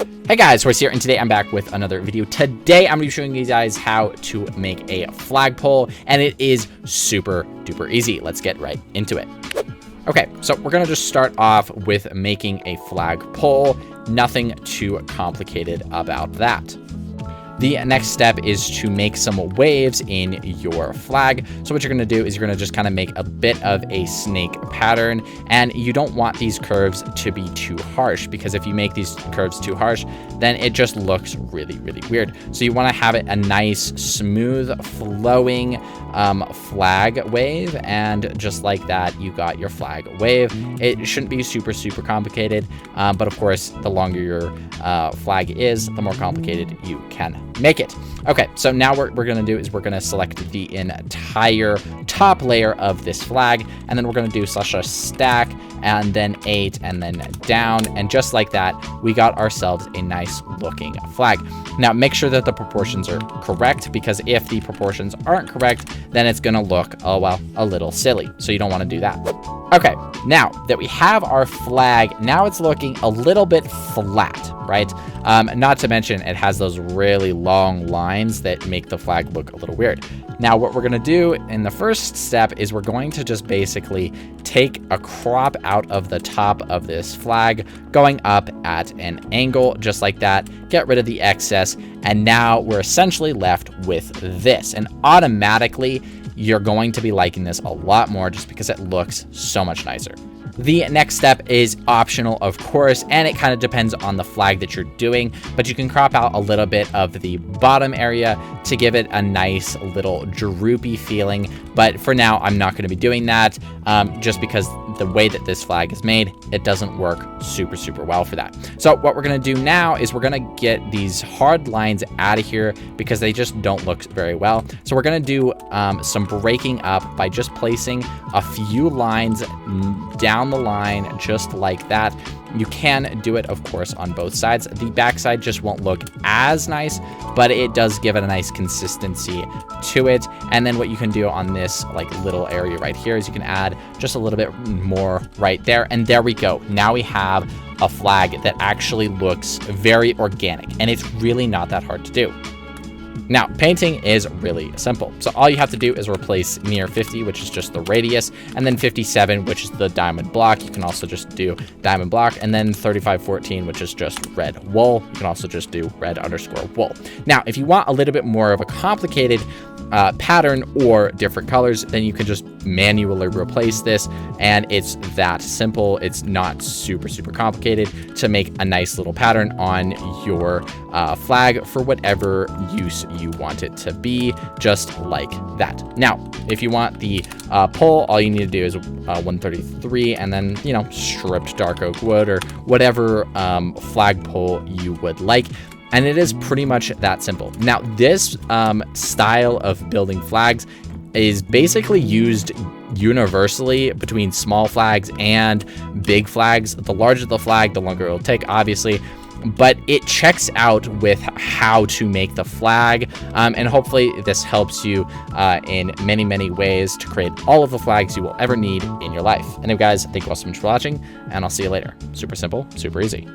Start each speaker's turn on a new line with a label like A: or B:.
A: Hey guys, Horace here, and today I'm back with another video. Today I'm going to be showing you guys how to make a flagpole, and it is super duper easy. Let's get right into it. Okay, so we're going to just start off with making a flagpole. Nothing too complicated about that. The next step is to make some waves in your flag. So what you're going to do is you're going to just kind of make a bit of a snake pattern, and you don't want these curves to be too harsh, because if you make these curves too harsh, then it just looks really weird. So you want to have it a nice smooth flowing flag wave, and just like that you got your flag wave. It shouldn't be super complicated, but of course the longer your flag is, the more complicated you can make it. Okay, so now what we're going to do is we're going to select the entire top layer of this flag, and then we're going to do /stack and then 8 and then down, and just like that we got ourselves a nice looking flag. Now make sure that the proportions are correct, because if the proportions aren't correct, then it's going to look, oh well, a little silly, so you don't want to do that. Okay, now that we have our flag, now it's looking a little bit flat, right? Not to mention it has those really long lines that make the flag look a little weird. Now what we're going to do in the first step is we're going to just basically take a crop out of the top of this flag, going up at an angle just like that, get rid of the excess, and now we're essentially left with this. And automatically you're going to be liking this a lot more, just because it looks so much nicer. The next step is optional, of course, and it kind of depends on the flag that you're doing, but you can crop out a little bit of the bottom area to give it a nice little droopy feeling. But for now, I'm not going to be doing that, just because the way that this flag is made, it doesn't work super well for that. So what we're going to do now is we're going to get these hard lines out of here, because they just don't look very well. So we're going to do some breaking up by just placing a few lines down the line just like that. You can do it, of course, on both sides. The backside just won't look as nice, but it does give it a nice consistency to it. And then what you can do on this like little area right here is you can add just a little bit more right there, and there we go. Now we have a flag that actually looks very organic, and it's really not that hard to do. Now, painting is really simple. So all you have to do is replace near 50, which is just the radius, and then 57, which is the diamond block. You can also just do diamond block, and then 3514, which is just red wool. You can also just do red_wool. Now, if you want a little bit more of a complicated pattern or different colors, then you can just manually replace this, and it's that simple. It's not super complicated to make a nice little pattern on your flag for whatever use you want it to be, just like that. Now, if you want the pole, all you need to do is 133 and then, you know, stripped dark oak wood or whatever flagpole you would like. And it is pretty much that simple. Now, this style of building flags is basically used universally between small flags and big flags. The larger the flag, the longer it'll take, obviously, but it checks out with how to make the flag, and hopefully this helps you in many ways to create all of the flags you will ever need in your life. Anyway guys, thank you all so much for watching, and I'll see you later. Super simple, super easy.